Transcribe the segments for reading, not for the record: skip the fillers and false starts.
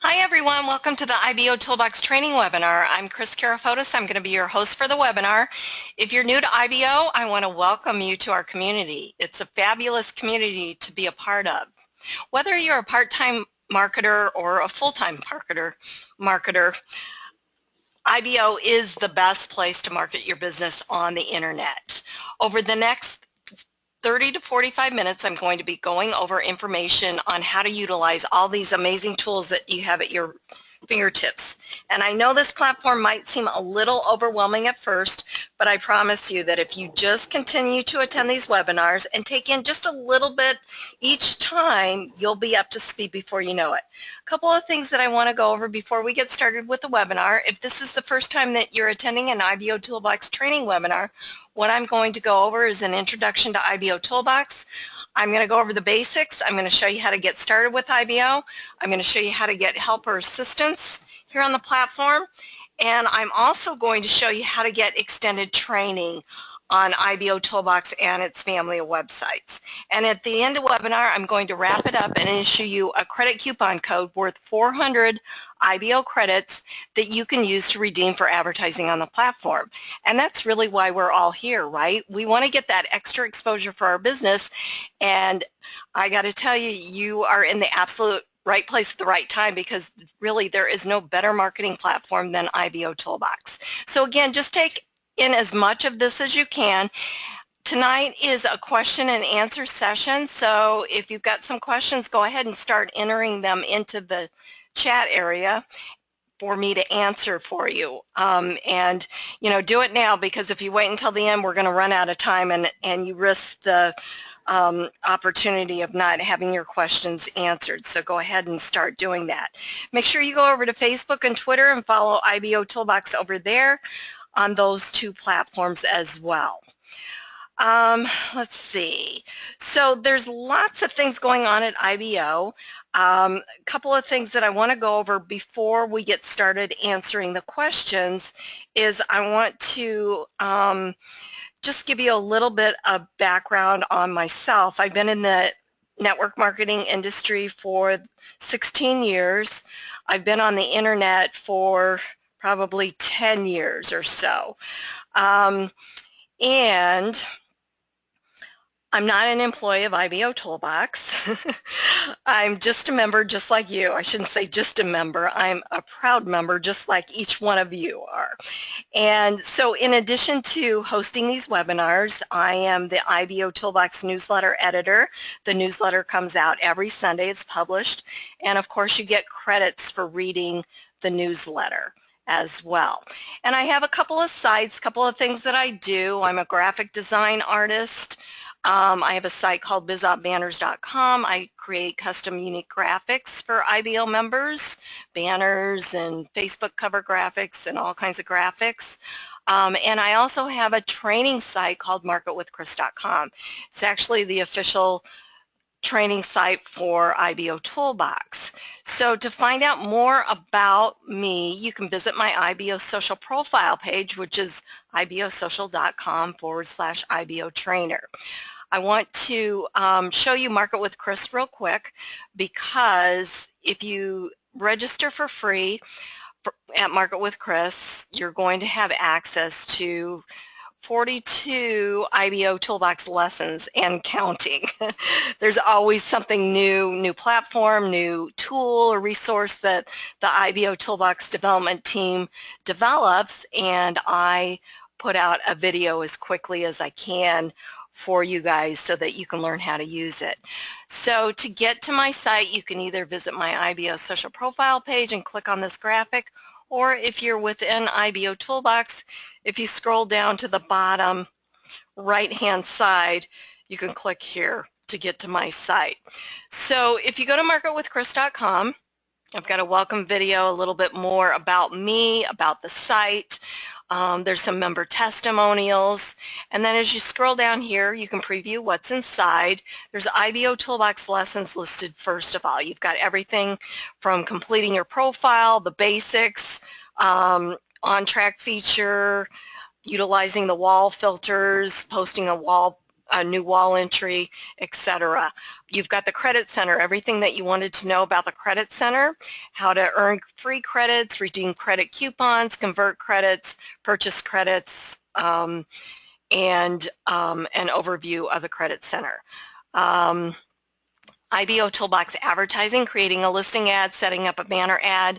Hi everyone, welcome to the IBOtoolbox training webinar. I'm Chris Karafotis. I'm going to be your host for the webinar. If you're new to IBO, I want to welcome you to our community. It's a fabulous community to be a part of. Whether you're a part-time marketer or a full-time marketer, IBO is the best place to market your business on the internet. Over the next 30 to 45 minutes, I'm going to be going over information on how to utilize all these amazing tools that you have at your fingertips. And I know this platform might seem a little overwhelming at first, but I promise you that if you just continue to attend these webinars and take in just a little bit each time, you'll be up to speed before you know it. A couple of things that I want to go over before we get started with the webinar. If this is the first time that you're attending an IBOtoolbox training webinar, what I'm going to go over is an introduction to IBOtoolbox. I'm going to go over the basics. I'm going to show you how to get started with IBO. I'm going to show you how to get help or assistance here on the platform. And I'm also going to show you how to get extended training on IBOtoolbox and its family of websites. And at the end of the webinar, I'm going to wrap it up and issue you a credit coupon code worth 400 IBO credits that you can use to redeem for advertising on the platform. And that's really why we're all here, right? We want to get that extra exposure for our business. And I got to tell you, you are in the absolute right place at the right time, because really there is no better marketing platform than IBOtoolbox. So again, just take in as much of this as you can. Tonight is a question and answer session, so if you've got some questions, go ahead and start entering them into the chat area for me to answer for you. And do it now, because if you wait until the end, we're going to run out of time, and you risk the opportunity of not having your questions answered. So go ahead and start doing that. Make sure you go over to Facebook and Twitter and follow IBOtoolbox over there on those two platforms as well. Let's see. So there's lots of things going on at IBO. A couple of things that I want to go over before we get started answering the questions is I want to just give you a little bit of background on myself. I've been in the network marketing industry for 16 years. I've been on the internet for probably 10 years or so. And I'm not an employee of IBOtoolbox. I'm just a member just like you. I shouldn't say just a member. I'm a proud member just like each one of you are. And so in addition to hosting these webinars, I am the IBOtoolbox newsletter editor. The newsletter comes out every Sunday. It's published. And of course you get credits for reading the newsletter as well. And I have a couple of sites, a couple of things that I do. I'm a graphic design artist. I have a site called bizopbanners.com. I create custom unique graphics for IBO members, banners and Facebook cover graphics and all kinds of graphics. And I also have a training site called marketwithchris.com. It's actually the official training site for IBOtoolbox. So to find out more about me, you can visit my IBO social profile page, which is ibosocial.com/IBO trainer. I want to show you Market with Chris real quick, because if you register for free at Market with Chris, you're going to have access to 42 IBOtoolbox lessons and counting. There's always something new platform, new tool or resource that the IBOtoolbox development team develops, and I put out a video as quickly as I can for you guys so that you can learn how to use it. So to get to my site, you can either visit my IBO social profile page and click on this graphic, or if you're within IBOtoolbox, if you scroll down to the bottom right-hand side, you can click here to get to my site. So if you go to marketwithchris.com, I've got a welcome video, a little bit more about me, about the site. There's some member testimonials, and then as you scroll down here, you can preview what's inside. There's IBOtoolbox lessons listed first of all. You've got everything from completing your profile, the basics, on-track feature, utilizing the wall filters, posting a wall a new wall entry, etc. You've got the Credit Center, everything that you wanted to know about the Credit Center, how to earn free credits, redeem credit coupons, convert credits, purchase credits, and an overview of the Credit Center. IBOtoolbox advertising, creating a listing ad, setting up a banner ad,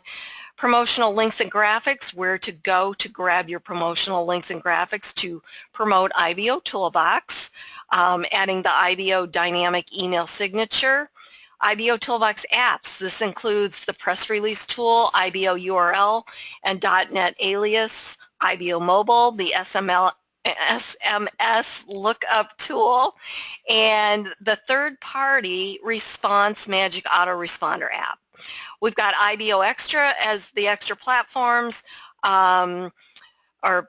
promotional links and graphics, where to go to grab your promotional links and graphics to promote IBOtoolbox, adding the IBO dynamic email signature, IBOtoolbox apps. This includes the press release tool, IBO URL and .NET alias, IBO mobile, the SMS lookup tool, and the third-party Response Magic Autoresponder app. We've got IBO Extra as the extra platforms, are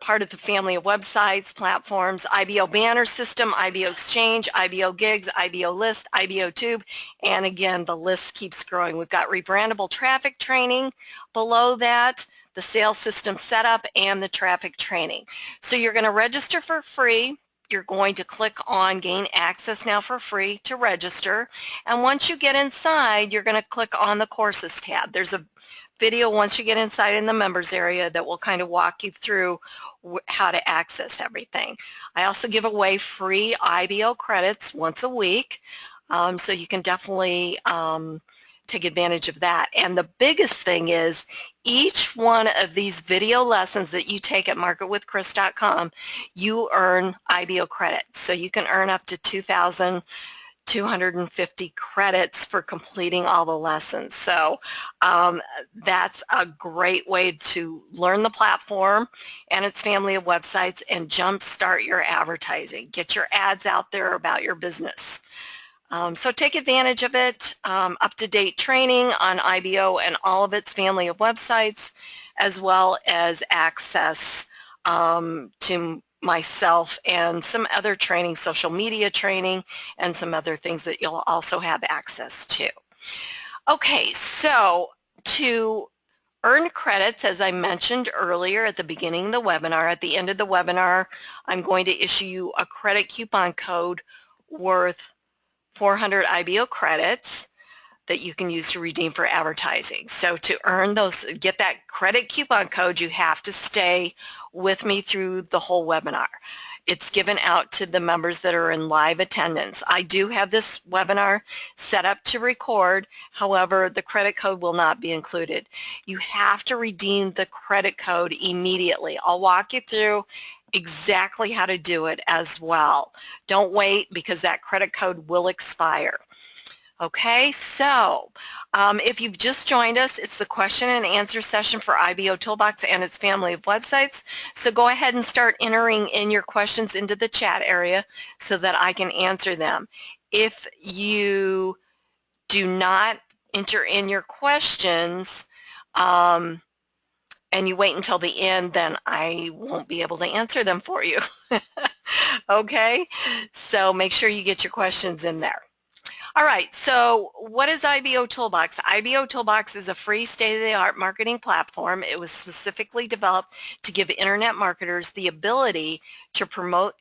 part of the family of websites, platforms, IBO Banner System, IBO Exchange, IBO Gigs, IBO List, IBO Tube, and again, the list keeps growing. We've got rebrandable traffic training below that, the sales system setup, and the traffic training. So you're going to register for free. You're going to click on Gain Access Now for free to register. And once you get inside, you're going to click on the Courses tab. There's a video once you get inside in the members area that will kind of walk you through how to access everything. I also give away free IBO credits once a week, so you can definitely take advantage of that. And the biggest thing is each one of these video lessons that you take at marketwithchris.com, you earn IBO credits. So you can earn up to 2,250 credits for completing all the lessons. So that's a great way to learn the platform and its family of websites and jumpstart your advertising. Get your ads out there about your business. So take advantage of it, up-to-date training on IBO and all of its family of websites, as well as access to myself and some other training, social media training, and some other things that you'll also have access to. Okay, so to earn credits, as I mentioned earlier at the beginning of the webinar, at the end of the webinar, I'm going to issue you a credit coupon code worth 400 IBO credits that you can use to redeem for advertising. So to earn those, get that credit coupon code, you have to stay with me through the whole webinar. It's given out to the members that are in live attendance. I do have this webinar set up to record, however, the credit code will not be included. You have to redeem the credit code immediately. I'll walk you through exactly how to do it as well. Don't wait, because that credit code will expire. Okay, so if you've just joined us, it's the question and answer session for IBOtoolbox and its family of websites. So go ahead and start entering in your questions into the chat area so that I can answer them. If you do not enter in your questions, and you wait until the end, then I won't be able to answer them for you. Okay, so make sure you get your questions in there. All right, so what is IBOtoolbox? IBOtoolbox is a free state-of-the-art marketing platform. It was specifically developed to give internet marketers the ability to promote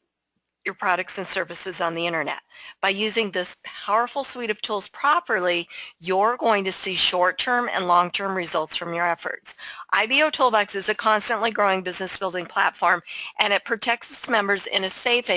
your products and services on the internet. By using this powerful suite of tools properly, you're going to see short-term and long-term results from your efforts. IBOtoolbox is a constantly growing business building platform, and it protects its members in a safe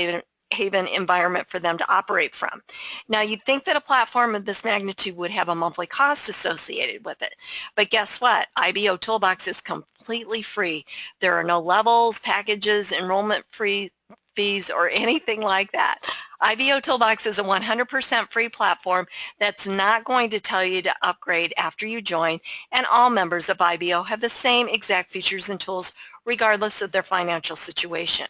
haven environment for them to operate from. Now, you'd think that a platform of this magnitude would have a monthly cost associated with it, but guess what? IBOtoolbox is completely free. There are no levels, packages, enrollment fees, or anything like that. IBOtoolbox is a 100% free platform that's not going to tell you to upgrade after you join, and all members of IBO have the same exact features and tools regardless of their financial situation.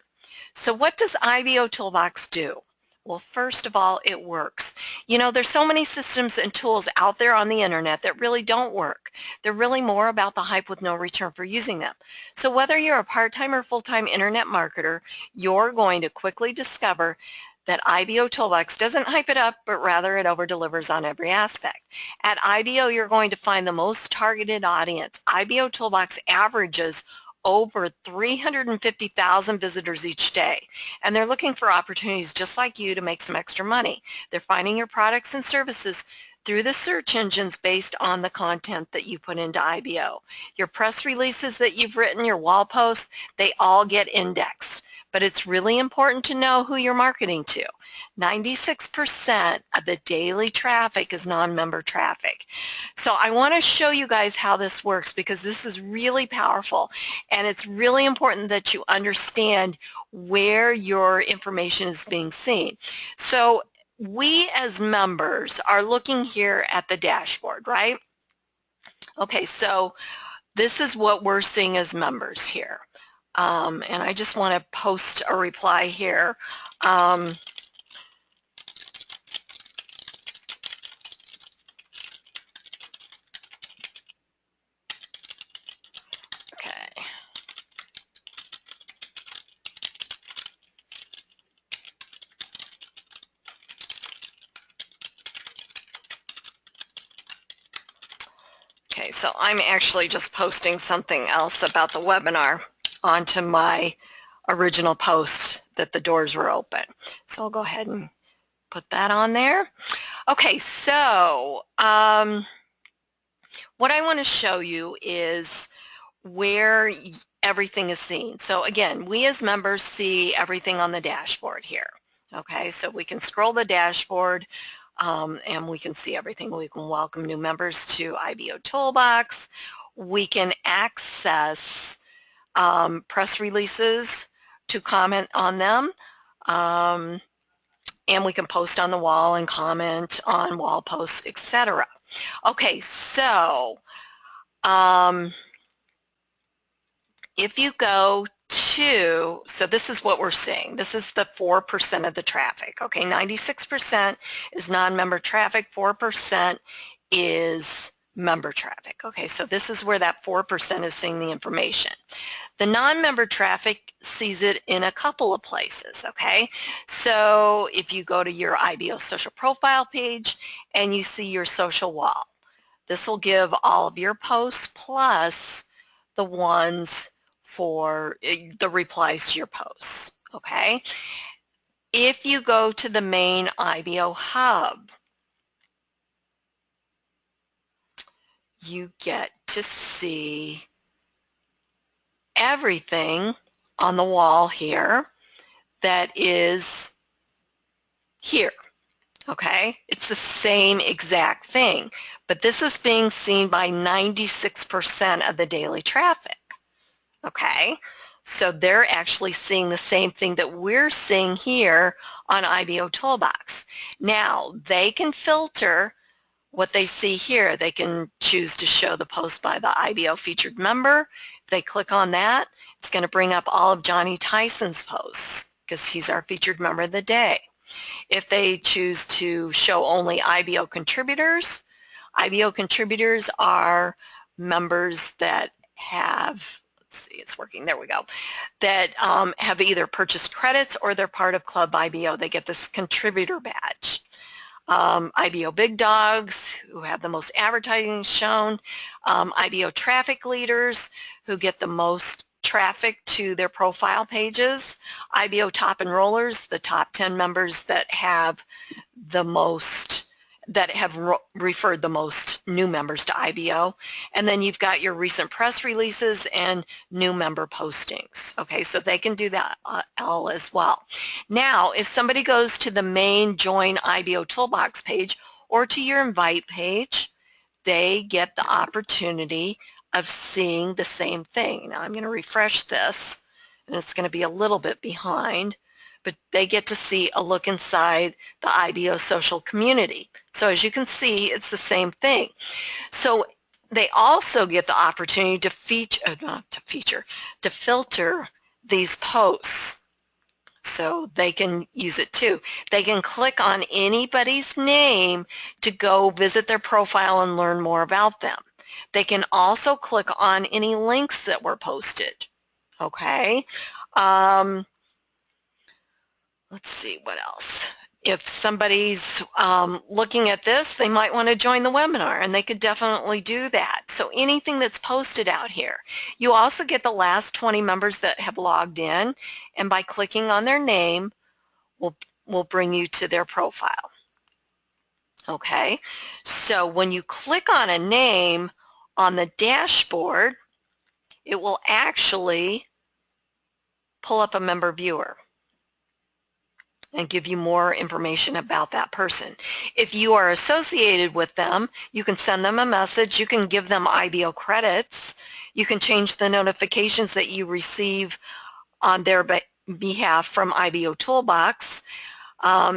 So what does IBOtoolbox do? Well, first of all, it works. You know, there's so many systems and tools out there on the internet that really don't work. They're really more about the hype with no return for using them. So whether you're a part-time or full-time internet marketer, you're going to quickly discover that IBOtoolbox doesn't hype it up, but rather it over-delivers on every aspect. At IBO, you're going to find the most targeted audience. IBOtoolbox averages over 350,000 visitors each day, and they're looking for opportunities just like you to make some extra money. They're finding your products and services through the search engines based on the content that you put into IBO. Your press releases that you've written, your wall posts, they all get indexed. But it's really important to know who you're marketing to. 96% of the daily traffic is non-member traffic. So I want to show you guys how this works because this is really powerful, and it's really important that you understand where your information is being seen. So we as members are looking here at the dashboard, right? Okay, so this is what we're seeing as members here. And I just want to post a reply here. Okay. Okay, so I'm actually just posting something else about the webinar onto my original post that the doors were open. So I'll go ahead and put that on there. Okay, so what I want to show you is where everything is seen. So again, we as members see everything on the dashboard here. Okay, so we can scroll the dashboard and we can see everything. We can welcome new members to IBOtoolbox. We can access press releases to comment on them. And we can post on the wall and comment on wall posts, etc. Okay, so if you go to, so this is what we're seeing. This is the 4% of the traffic. Okay, 96% is non-member traffic, 4% is member traffic. Okay, so this is where that 4% is seeing the information. The non-member traffic sees it in a couple of places, okay? So if you go to your IBO social profile page and you see your social wall, this will give all of your posts plus the ones for the replies to your posts, okay? If you go to the main IBO hub, you get to see everything on the wall here that is here, okay? It's the same exact thing, but this is being seen by 96% of the daily traffic, okay? So they're actually seeing the same thing that we're seeing here on IBOtoolbox. Now, they can filter what they see here. They can choose to show the post by the IBO featured member. If they click on that, it's going to bring up all of Johnny Tyson's posts because he's our featured member of the day. If they choose to show only IBO contributors are members that have, let's see, it's working, there we go, that have either purchased credits or they're part of Club IBO. They get this contributor badge. IBO big dogs who have the most advertising shown, IBO traffic leaders who get the most traffic to their profile pages, IBO top enrollers, the top 10 members that have the most, that have referred the most new members to IBO, and then you've got your recent press releases and new member postings. Okay, so they can do that all as well. Now, if somebody goes to the main Join IBOtoolbox page or to your invite page, they get the opportunity of seeing the same thing. Now I'm going to refresh this, and it's going to be a little bit behind, but they get to see a look inside the IBO social community. So as you can see, it's the same thing. So they also get the opportunity to filter these posts. So they can use it too. They can click on anybody's name to go visit their profile and learn more about them. They can also click on any links that were posted. Okay. Let's see what else. If somebody's looking at this, they might want to join the webinar, and they could definitely do that. So anything that's posted out here. You also get the last 20 members that have logged in, and by clicking on their name will bring you to their profile. Okay, so when you click on a name on the dashboard, it will actually pull up a member viewer and give you more information about that person. If you are associated with them, you can send them a message, you can give them IBO credits, you can change the notifications that you receive on their behalf from IBOtoolbox.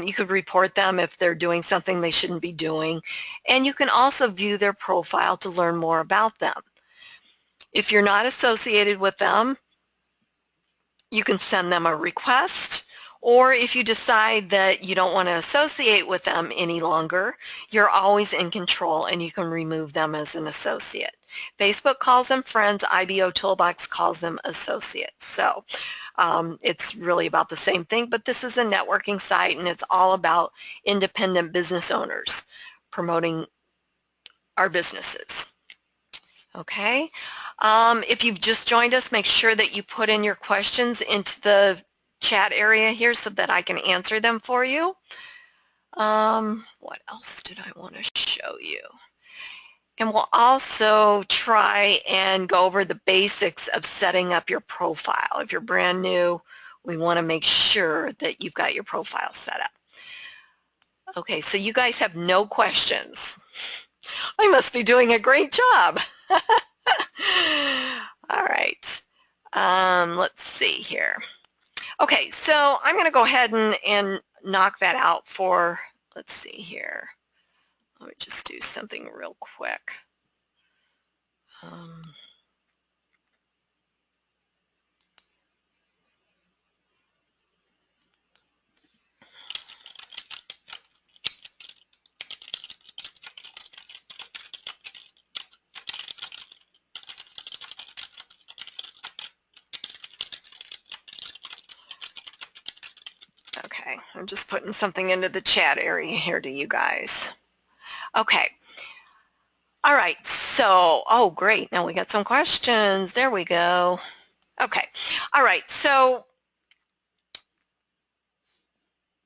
You could report them if they're doing something they shouldn't be doing, and you can also view their profile to learn more about them. If you're not associated with them, you can send them a request, or if you decide that you don't want to associate with them any longer, you're always in control and you can remove them as an associate. Facebook calls them friends, IBOtoolbox calls them associates. So it's really about the same thing, but this is a networking site and it's all about independent business owners promoting our businesses. Okay, if you've just joined us, make sure that you put in your questions into the chat area here so that I can answer them for you. What else did I want to show you? And we'll also try and go over the basics of setting up your profile. If you're brand new, we want to make sure that you've got your profile set up. Okay, so you guys have no questions. I must be doing a great job. All right, let's see here. Okay, so I'm going to go ahead and knock that out for, let's see here. Let me just do something real quick. Okay, I'm just putting something into the chat area here to you guys. Okay. All right, so, oh great, now we got some questions. There we go. Okay, all right, so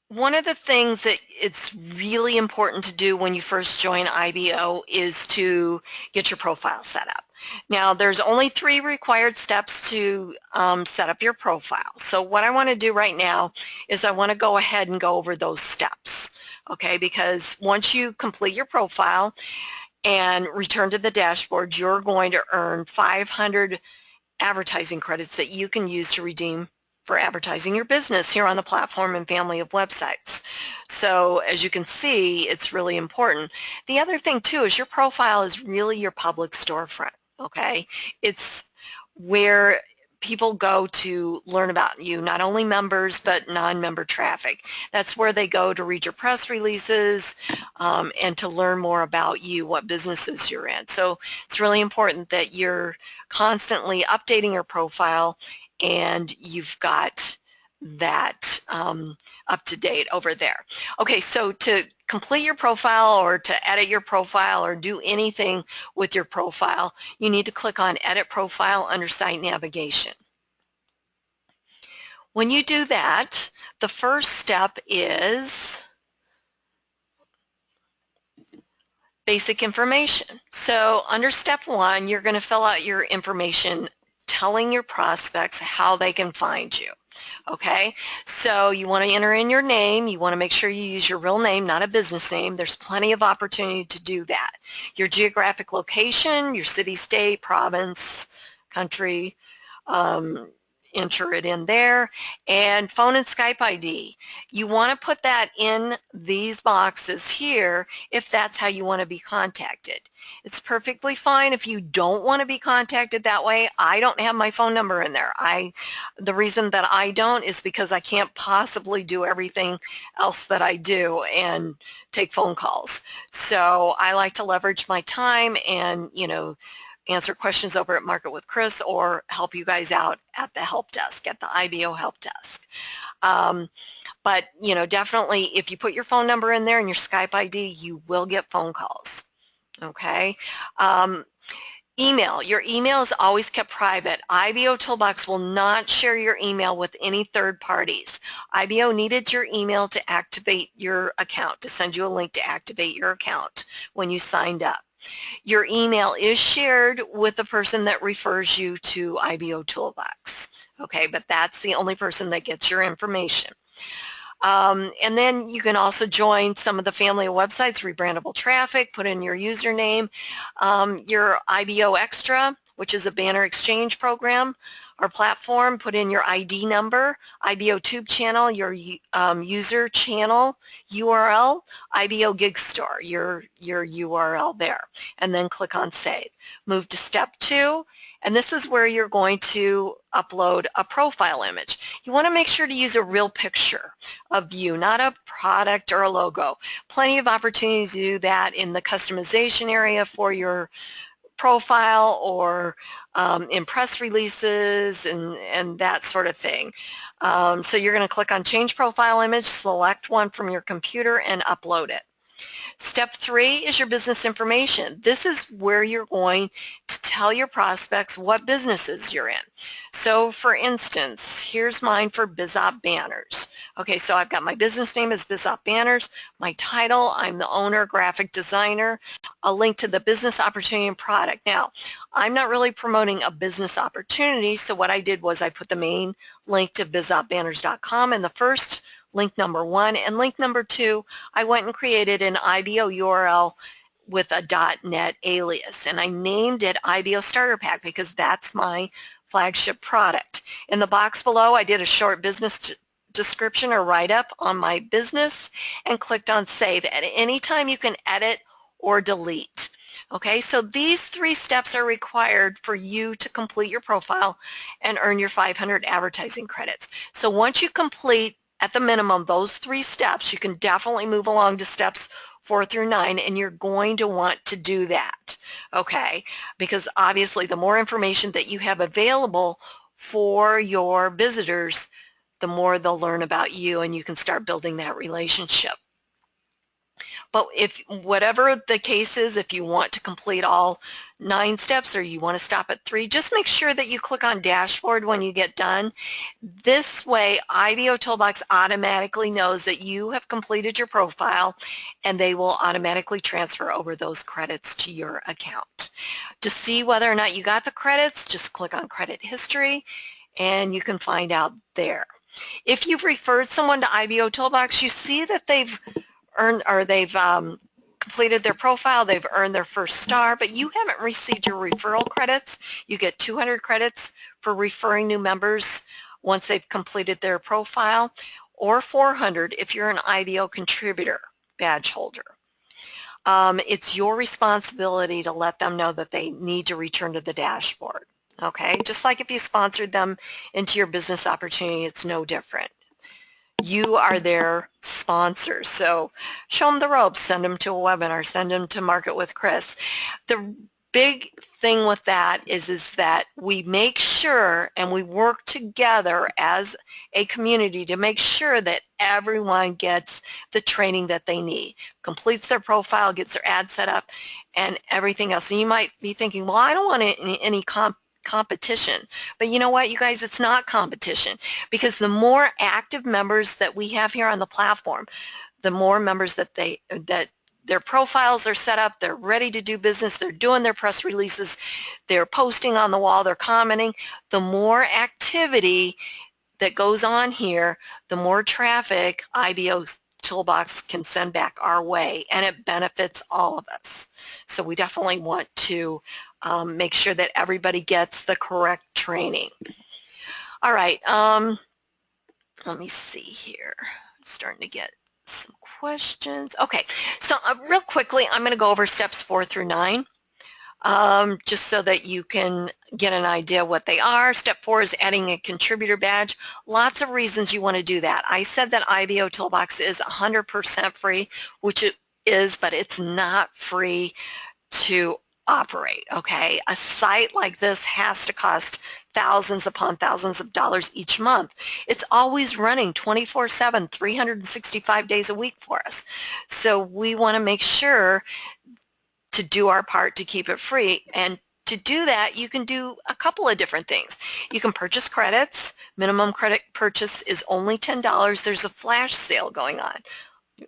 one of the things that it's really important to do when you first join IBO is to get your profile set up. Now, there's only 3 required steps to set up your profile. So what I want to do right now is I want to go ahead and go over those steps, okay? Because once you complete your profile and return to the dashboard, you're going to earn 500 advertising credits that you can use to redeem for advertising your business here on the platform and family of websites. So as you can see, it's really important. The other thing too is your profile is really your public storefront, okay? It's where people go to learn about you, not only members but non-member traffic. That's where they go to read your press releases and to learn more about you, what businesses you're in. So it's really important that you're constantly updating your profile and you've got that up to date over there. Okay, so to complete your profile or to edit your profile or do anything with your profile, you need to click on Edit Profile under Site Navigation. When you do that, the first step is basic information. So under step 1, you're going to fill out your information telling your prospects how they can find you. Okay, so you want to enter in your name. You want to make sure you use your real name, not a business name. There's plenty of opportunity to do that. Your geographic location, your city, state, province, country, enter it in there, and phone and Skype ID. You want to put that in these boxes here if that's how you want to be contacted. It's perfectly fine if you don't want to be contacted that way. I don't have my phone number in there. The reason that I don't is because I can't possibly do everything else that I do and take phone calls. So I like to leverage my time and, you know, answer questions over at Market with Chris or help you guys out at the help desk, at the IBO help desk. But, you know, definitely if you put your phone number in there and your Skype ID, you will get phone calls, okay? Email. Your email is always kept private. IBOtoolbox will not share your email with any third parties. IBO needed your email to activate your account, to send you a link to activate your account when you signed up. Your email is shared with the person that refers you to IBOtoolbox, okay, but that's the only person that gets your information. And then you can also join some of the family of websites, rebrandable traffic, put in your username, your IBO Extra, which is a banner exchange program or platform, put in your ID number, IBO Tube channel, your user channel URL, IBO Gig Store, your URL there, and then click on Save. Move to step 2. And this is where you're going to upload a profile image. You want to make sure to use a real picture of you, not a product or a logo. Plenty of opportunities to do that in the customization area for your profile or in press releases and that sort of thing. So you're going to click on Change Profile Image, select one from your computer, and upload it. Step 3 is your business information. This is where you're going to tell your prospects what businesses you're in. So for instance, here's mine for BizOp Banners. Okay, so I've got my business name is BizOp Banners, my title, I'm the owner, graphic designer, a link to the business opportunity and product. Now, I'm not really promoting a business opportunity, so what I did was I put the main link to bizopbanners.com in the first link number 1, and link number 2, I went and created an IBO URL with a .net alias, and I named it IBO Starter Pack because that's my flagship product. In the box below, I did a short business description or write-up on my business and clicked on Save. At any time you can edit or delete. Okay, so these 3 steps are required for you to complete your profile and earn your 500 advertising credits. So once you complete at the minimum those 3 steps, you can definitely move along to steps 4 through 9, and you're going to want to do that, okay? Because obviously the more information that you have available for your visitors, the more they'll learn about you, and you can start building that relationship. But if whatever the case is, if you want to complete all 9 steps or you want to stop at 3, just make sure that you click on Dashboard when you get done. This way, IBOtoolbox automatically knows that you have completed your profile, and they will automatically transfer over those credits to your account. To see whether or not you got the credits, just click on Credit History, and you can find out there. If you've referred someone to IBOtoolbox, you see that they've earned, or they've completed their profile, they've earned their first star, but you haven't received your referral credits. You get 200 credits for referring new members once they've completed their profile, or 400 if you're an IBO contributor badge holder. It's your responsibility to let them know that they need to return to the dashboard. Okay, just like if you sponsored them into your business opportunity, it's no different. You are their sponsors, so show them the ropes, send them to a webinar, send them to Market with Chris. The big thing with that is that we make sure and we work together as a community to make sure that everyone gets the training that they need, completes their profile, gets their ad set up, and everything else. And you might be thinking, well, I don't want any competition. But you know what, you guys, it's not competition, because the more active members that we have here on the platform, the more members that their profiles are set up, they're ready to do business, they're doing their press releases, they're posting on the wall, they're commenting, the more activity that goes on here, the more traffic IBOtoolbox can send back our way, and it benefits all of us. So we definitely want to make sure that everybody gets the correct training. All right, let me see here. I'm starting to get some questions. Okay, so real quickly, I'm going to go over steps 4 through 9. Just so that you can get an idea what they are. Step 4 is adding a contributor badge. Lots of reasons you want to do that. I said that IBOtoolbox is 100% free, which it is, but it's not free to operate, okay? A site like this has to cost thousands upon thousands of dollars each month. It's always running 24/7, 365 days a week for us. So we want to make sure to do our part to keep it free. And to do that, you can do a couple of different things. You can purchase credits. Minimum credit purchase is only $10. There's a flash sale going on.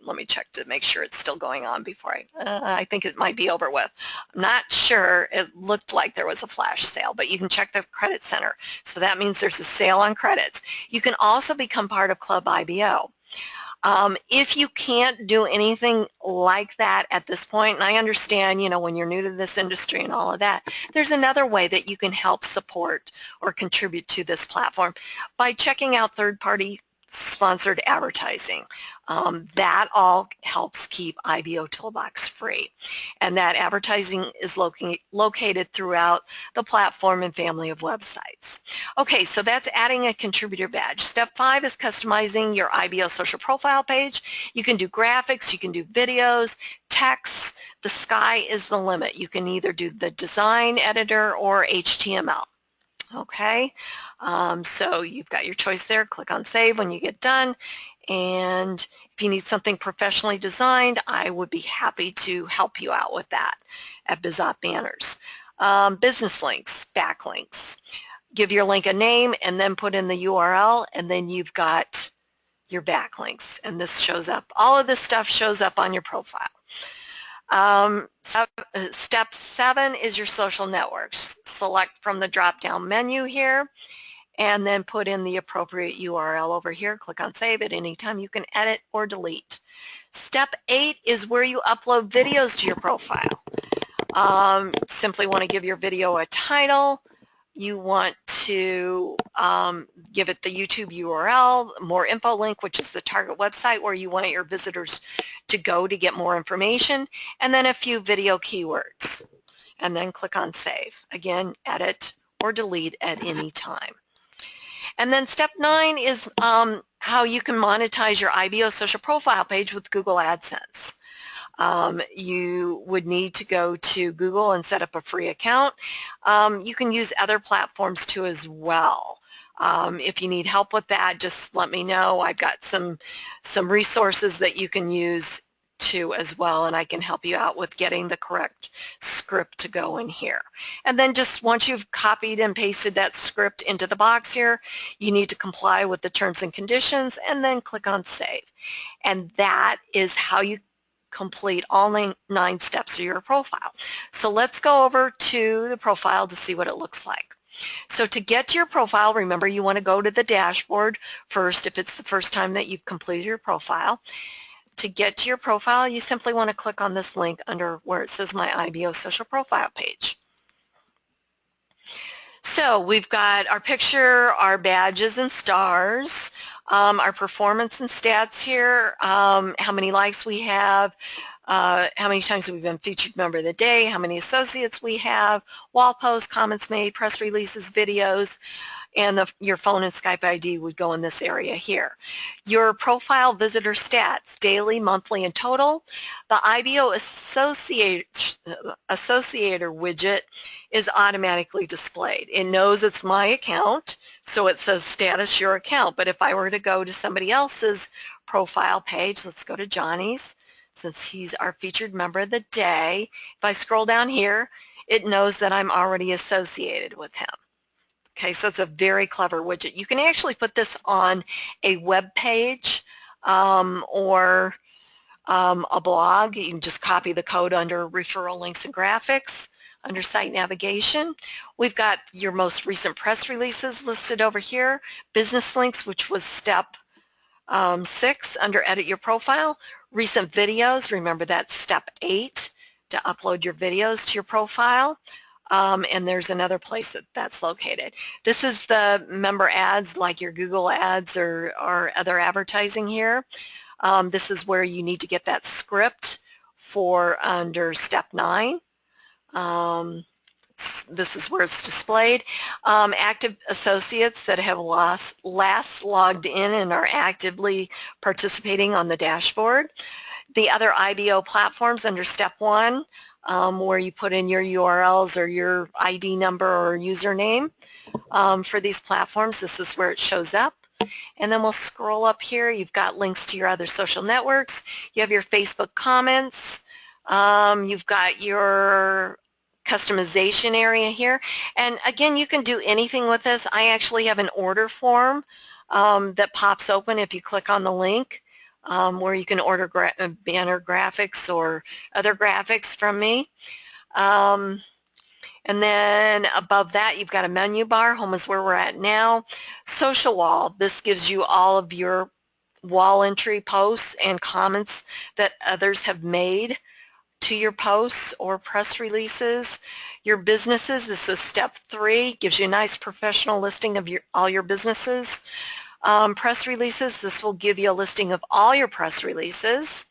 Let me check to make sure it's still going on before I think it might be over with. I'm not sure. It looked like there was a flash sale, but you can check the credit center. So that means there's a sale on credits. You can also become part of Club IBO. If you can't do anything like that at this point, and I understand, you know, when you're new to this industry and all of that, there's another way that you can help support or contribute to this platform by checking out third-party sponsored advertising. That all helps keep IBOtoolbox free. And that advertising is located throughout the platform and family of websites. Okay, so that's adding a contributor badge. Step 5 is customizing your IBO social profile page. You can do graphics, you can do videos, text. The sky is the limit. You can either do the design editor or HTML. Okay, so you've got your choice there. Click on Save when you get done. And if you need something professionally designed, I would be happy to help you out with that at Bizot Banners. Business links, backlinks. Give your link a name and then put in the URL, and then you've got your backlinks. And this shows up. All of this stuff shows up on your profile. Step 7 is your social networks. Select from the drop-down menu here and then put in the appropriate URL over here. Click on Save at any time. You can edit or delete. Step 8 is where you upload videos to your profile. Simply want to give your video a title. You want to give it the YouTube URL, more info link, which is the target website where you want your visitors to go to get more information, and then a few video keywords. And then click on Save. Again, edit or delete at any time. And then step 9 is how you can monetize your IBO social profile page with Google AdSense. You would need to go to Google and set up a free account. You can use other platforms too as well. If you need help with that, just let me know. I've got some resources that you can use too as well, and I can help you out with getting the correct script to go in here. And then just once you've copied and pasted that script into the box here, you need to comply with the terms and conditions and then click on Save. And that is how you complete all 9 steps of your profile. So let's go over to the profile to see what it looks like. So to get to your profile, remember you want to go to the dashboard first if it's the first time that you've completed your profile. To get to your profile, you simply want to click on this link under where it says My IBO Social Profile Page. So we've got our picture, our badges and stars, our performance and stats here, how many likes we have, how many times we've been featured member of the day, how many associates we have, wall posts, comments made, press releases, videos, and your phone and Skype ID would go in this area here. Your profile visitor stats, daily, monthly, and total. The IBO Associator widget is automatically displayed. It knows it's my account, so it says status your account. But if I were to go to somebody else's profile page, let's go to Johnny's, since he's our featured member of the day. If I scroll down here, it knows that I'm already associated with him. Okay, so it's a very clever widget. You can actually put this on a web page or a blog. You can just copy the code under referral links and graphics under site navigation. We've got your most recent press releases listed over here, business links, which was step 6 under edit your profile, recent videos, remember that's step 8 to upload your videos to your profile. And there's another place that's located. This is the member ads like your Google ads or other advertising here. This is where you need to get that script for under step 9. This is where it's displayed. Active associates that have last logged in and are actively participating on the dashboard. The other IBO platforms under step 1. where you put in your URLs or your ID number or username for these platforms. This is where it shows up. And then we'll scroll up here. You've got links to your other social networks. You have your Facebook comments. You've got your customization area here. And again, you can do anything with this. I actually have an order form that pops open if you click on the link where you can order banner graphics or other graphics from me. And then above that, you've got a menu bar. Home is where we're at now. Social wall. This gives you all of your wall entry posts and comments that others have made to your posts or press releases. Your businesses. This is step 3. Gives you a nice professional listing of all your businesses. Press releases. This will give you a listing of all your press releases.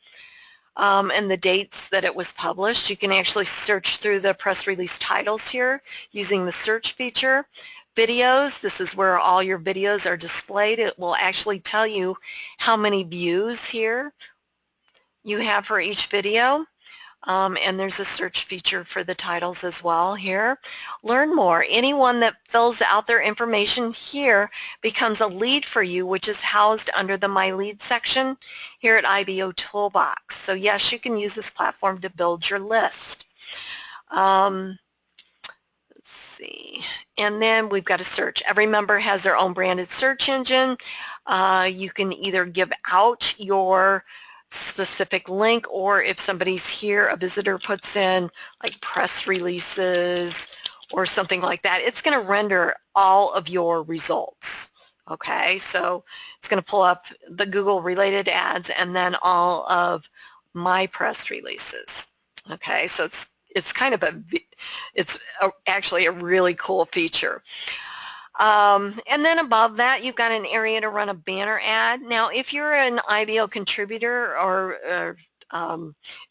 And the dates that it was published. You can actually search through the press release titles here using the search feature. Videos, this is where all your videos are displayed. It will actually tell you how many views here you have for each video. And there's a search feature for the titles as well here. Learn more. Anyone that fills out their information here becomes a lead for you, which is housed under the My Lead section here at IBOtoolbox. So yes, you can use this platform to build your list. Let's see. And then we've got a search. Every member has their own branded search engine. You can either give out your specific link, or if somebody's here, a visitor puts in like press releases or something like that, it's going to render all of your results. Okay, so it's going to pull up the Google related ads and then all of my press releases. Okay, so it's kind of actually a really cool feature. And then above that, you've got an area to run a banner ad. Now, if you're an IBO contributor or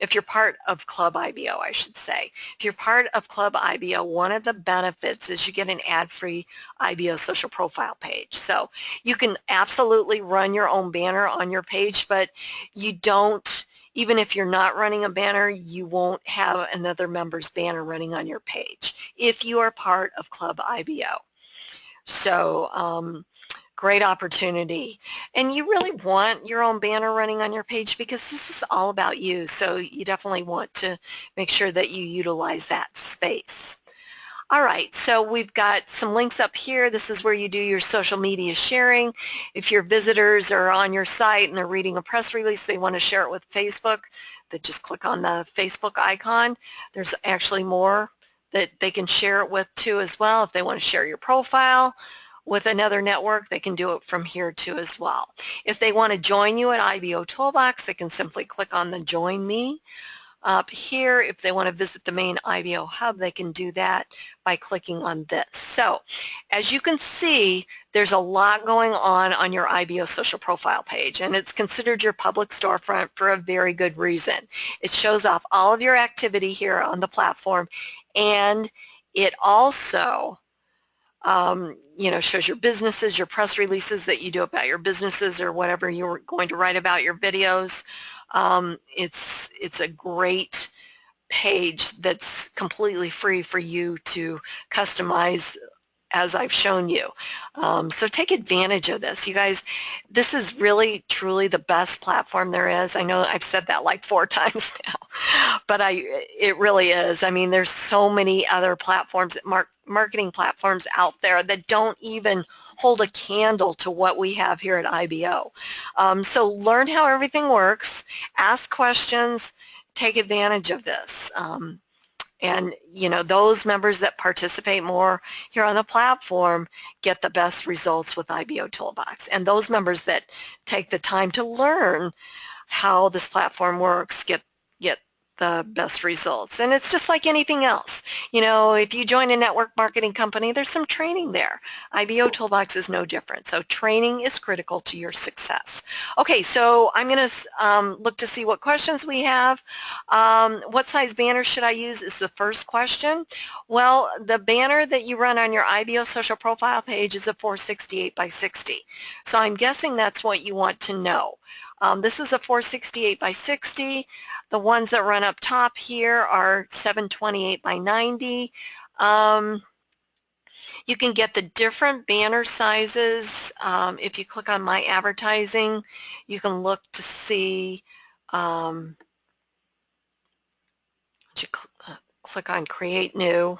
if you're part of Club IBO, I should say, if you're part of Club IBO, one of the benefits is you get an ad-free IBO social profile page. So you can absolutely run your own banner on your page, but you don't, even if you're not running a banner, you won't have another member's banner running on your page if you are part of Club IBO. So great opportunity. And you really want your own banner running on your page because this is all about you. So you definitely want to make sure that you utilize that space. All right, so we've got some links up here. This is where you do your social media sharing. If your visitors are on your site and they're reading a press release, they want to share it with Facebook, they just click on the Facebook icon. There's actually more that they can share it with too as well. If they want to share your profile with another network, they can do it from here too as well. If they want to join you at IBOtoolbox, they can simply click on the Join Me up here. If they want to visit the main IBO hub, they can do that by clicking on this. So as you can see, there's a lot going on your IBO social profile page, and it's considered your public storefront for a very good reason. It shows off all of your activity here on the platform, and it also shows your businesses, your press releases that you do about your businesses or whatever you're going to write about your videos. It's a great page that's completely free for you to customize as I've shown you. So take advantage of this. You guys, this is really, truly the best platform there is. I know I've said that like 4 times now, but it really is. I mean, there's so many other platforms, marketing platforms out there that don't even hold a candle to what we have here at IBO. So learn how everything works, ask questions, take advantage of this. And those members that participate more here on the platform get the best results with IBOtoolbox. And those members that take the time to learn how this platform works get the best results. And it's just like anything else. If you join a network marketing company, there's some training there. IBOtoolbox is no different. So training is critical to your success. Okay, so I'm going to look to see what questions we have. What size banner should I use is the first question. Well, the banner that you run on your IBO social profile page is a 468 by 60. So I'm guessing that's what you want to know. This is a 468 by 60. The ones that run up top here are 728 by 90. You can get the different banner sizes. If you click on My Advertising, you can look to see, you click on Create New,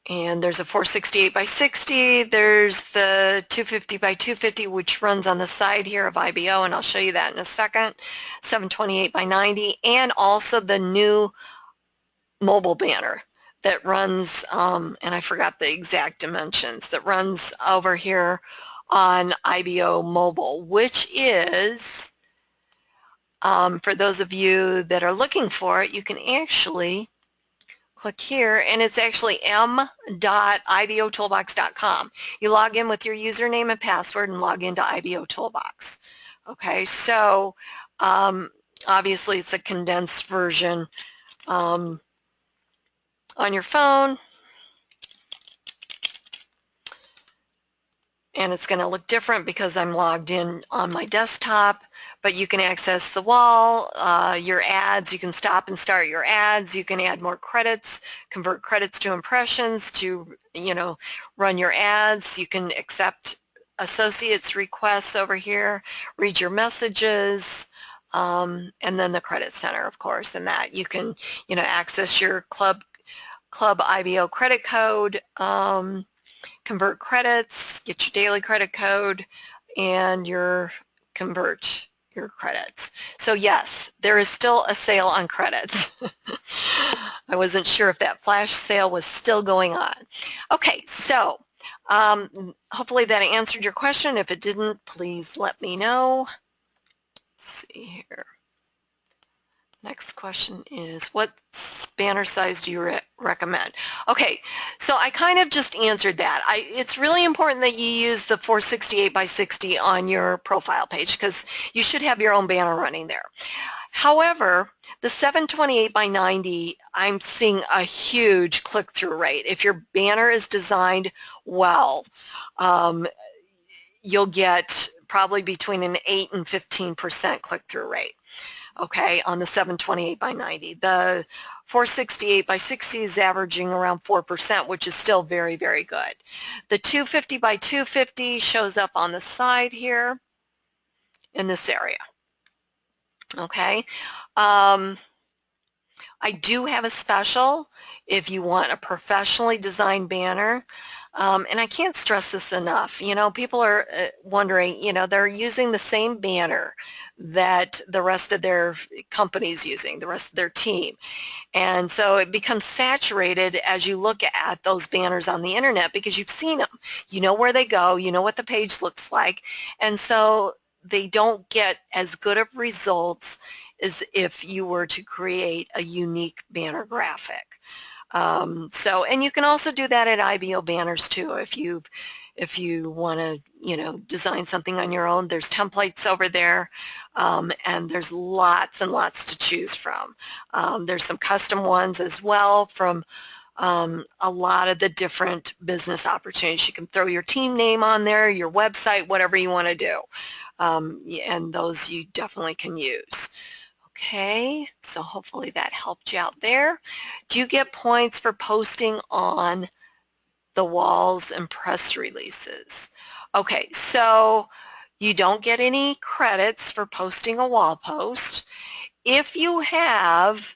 and there's a 468 by 60. There's the 250 by 250, which runs on the side here of IBO, and I'll show you that in a second. 728 by 90, and also the new mobile banner that runs, and I forgot the exact dimensions, that runs over here on IBO Mobile, which is, for those of you that are looking for it, you can actually click here, and it's actually m.ibotoolbox.com. You log in with your username and password and log into IBOtoolbox. Okay, so obviously it's a condensed version on your phone, and it's going to look different because I'm logged in on my desktop, but you can access the wall, your ads, you can stop and start your ads, you can add more credits, convert credits to impressions to, run your ads, you can accept associates requests over here, read your messages, and then the credit center, of course, and that you can, access your club IBO credit code, convert credits, get your daily credit code, and convert your credits. So yes, there is still a sale on credits. I wasn't sure if that flash sale was still going on. Okay, so hopefully that answered your question. If it didn't, please let me know. Let's see here. Next question is, what banner size do you recommend? Okay, so I kind of just answered that. It's really important that you use the 468 by 60 on your profile page because you should have your own banner running there. However, the 728 by 90, I'm seeing a huge click-through rate. If your banner is designed well, you'll get probably between an 8 and 15% click-through rate. Okay, on the 728 by 90. The 468 by 60 is averaging around 4%, which is still very, very good. The 250 by 250 shows up on the side here in this area. Okay, I do have a special if you want a professionally designed banner. And I can't stress this enough. People are wondering, they're using the same banner that the rest of their company's using, the rest of their team. And so it becomes saturated as you look at those banners on the internet because you've seen them. You know where they go, you know what the page looks like, and so they don't get as good of results as if you were to create a unique banner graphic. And you can also do that at IBO banners too. If you want to, design something on your own, there's templates over there, and there's lots and lots to choose from. There's some custom ones as well from a lot of the different business opportunities. You can throw your team name on there, your website, whatever you want to do, and those you definitely can use. Okay, so hopefully that helped you out there. Do you get points for posting on the walls and press releases? Okay, so you don't get any credits for posting a wall post. If you have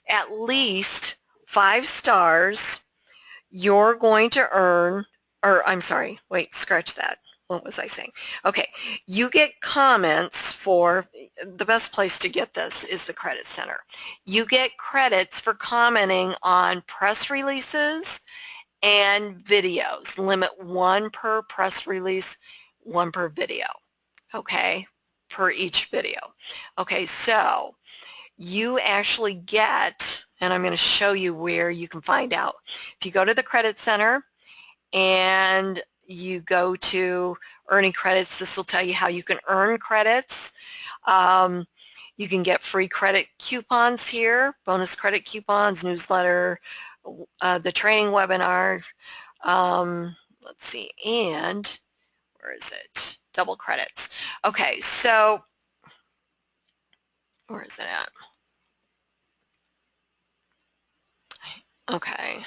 at least 5 stars, you're going to earn, or I'm sorry, wait, scratch that. What was I saying? Okay, you get comments for, the best place to get this is the credit center. You get credits for commenting on press releases and videos. Limit 1 per press release, 1 per video, okay, per each video. Okay, so you actually get, and I'm going to show you where you can find out. If you go to the credit center and you go to earning credits, this will tell you how you can earn credits. You can get free credit coupons here, bonus credit coupons, newsletter, the training webinar. Let's see, and where is it? double credits. Okay, so where is it at? Okay.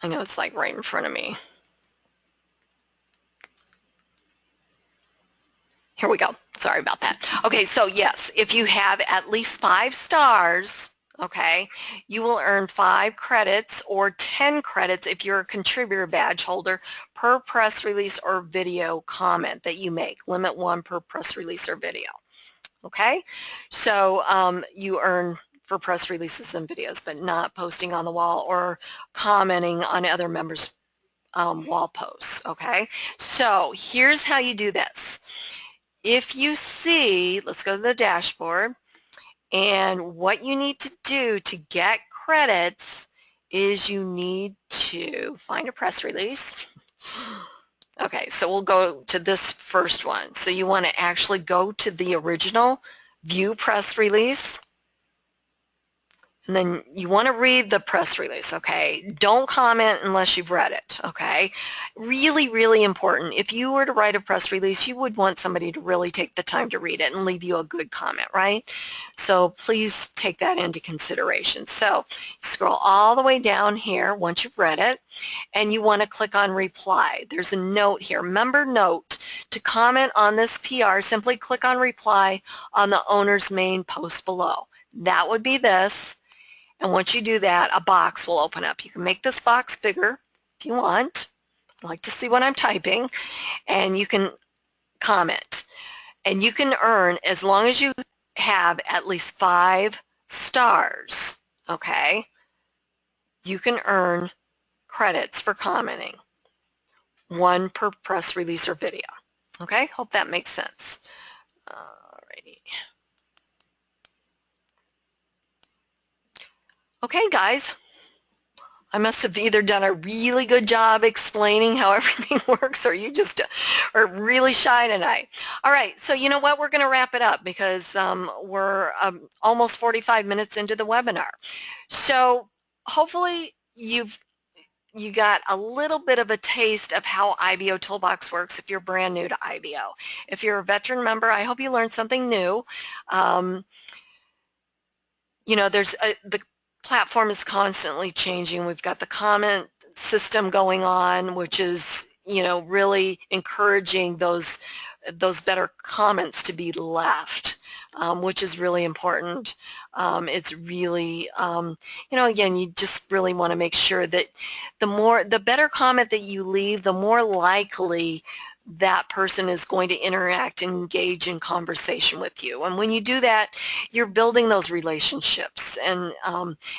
I know it's like right in front of me. Here we go. Sorry about that. Okay, so yes, if you have at least 5 stars, okay, you will earn 5 credits or 10 credits if you're a contributor badge holder per press release or video comment that you make. Limit 1 per press release or video. Okay, so you earn for press releases and videos, but not posting on the wall or commenting on other members' wall posts. Okay, so here's how you do this. If you see, let's go to the dashboard, and what you need to do to get credits is you need to find a press release. Okay, so we'll go to this first one. So you want to actually go to the original view press release, and then you want to read the press release, okay? Don't comment unless you've read it, okay? Really, really important. If you were to write a press release, you would want somebody to really take the time to read it and leave you a good comment, right? So please take that into consideration. So scroll all the way down here once you've read it, and you want to click on reply. There's a note here, member note. To comment on this PR, simply click on reply on the owner's main post below. That would be this. And once you do that, a box will open up. You can make this box bigger if you want. I like to see what I'm typing. And you can comment. And you can earn, as long as you have at least 5 stars, okay, you can earn credits for commenting. 1 per press release or video. Okay, hope that makes sense. Alrighty. Okay, guys. I must have either done a really good job explaining how everything works, or you just are really shy tonight. All right, so you know what? We're going to wrap it up because we're almost 45 minutes into the webinar. So hopefully you got a little bit of a taste of how IBOtoolbox works if you're brand new to IBO. If you're a veteran member, I hope you learned something new. You know, the platform is constantly changing. We've got the comment system going on, which is, you know, really encouraging those better comments to be left, which is really important. It's really, you know, again, you just really want to make sure that the better comment that you leave, the more likely that person is going to interact and engage in conversation with you. And when you do that, you're building those relationships, and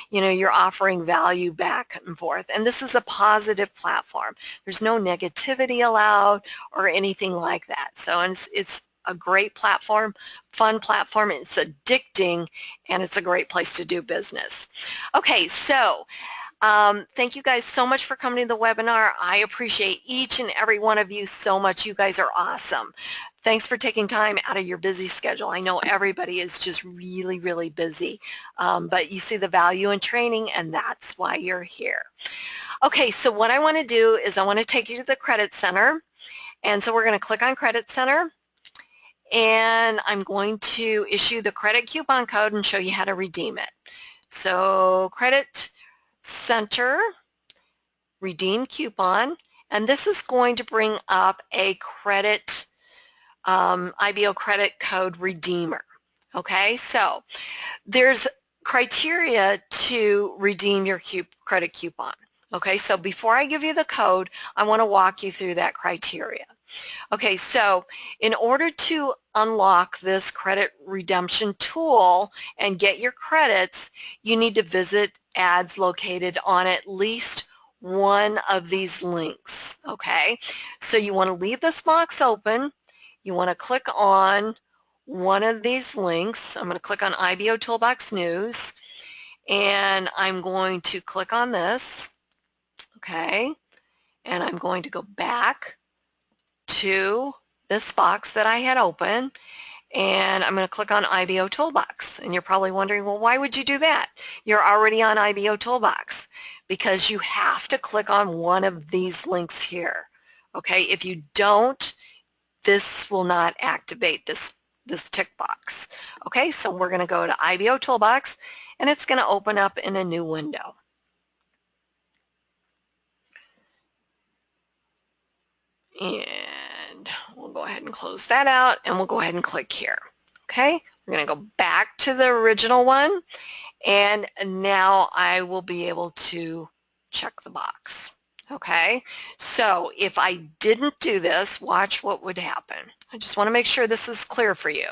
you know, you're offering value back and forth. And this is a positive platform. There's no negativity allowed or anything like that. So it's a great platform, fun platform. It's addicting, and it's a great place to do business. Okay, so thank you guys so much for coming to the webinar. I appreciate each and every one of you so much. You guys are awesome. Thanks for taking time out of your busy schedule. I know everybody is just really, really busy, but you see the value in training, and that's why you're here. Okay, so what I want to do is I want to take you to the Credit Center, and so we're going to click on Credit Center, and I'm going to issue the credit coupon code and show you how to redeem it. So Credit Center, redeem coupon, and this is going to bring up a credit IBO credit code redeemer. Okay, so there's criteria to redeem your credit coupon. Okay, so before I give you the code, I want to walk you through that criteria. Okay, so in order to unlock this credit redemption tool and get your credits, you need to visit ads located on at least one of these links. Okay, so you want to leave this box open. You want to click on one of these links. I'm going to click on IBOtoolbox News, and I'm going to click on this. Okay, and I'm going to go back to this box that I had open, and I'm going to click on IBOtoolbox. And you're probably wondering, well, why would you do that? You're already on IBOtoolbox because you have to click on one of these links here. Okay, if you don't, this will not activate this tick box. Okay, so we're going to go to IBOtoolbox, and it's going to open up in a new window. And we'll go ahead and close that out, and we'll go ahead and click here. Okay, we're going to go back to the original one, and now I will be able to check the box. Okay, so if I didn't do this, watch what would happen. I just want to make sure this is clear for you.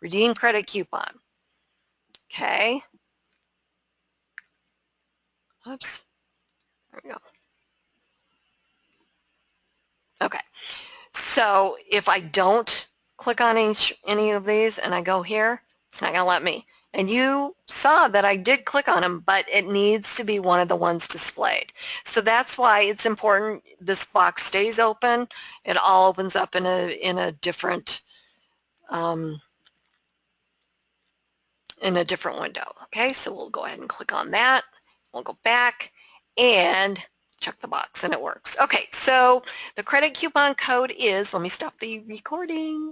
Redeem credit coupon. Okay. Oops. There we go. Okay. So if I don't click on any of these and I go here, it's not going to let me. And you saw that I did click on them, but it needs to be one of the ones displayed. So that's why it's important this box stays open. It all opens up in a different window. Okay, so we'll go ahead and click on that. We'll go back and check the box, and it works. Okay, so the credit coupon code is, let me stop the recording.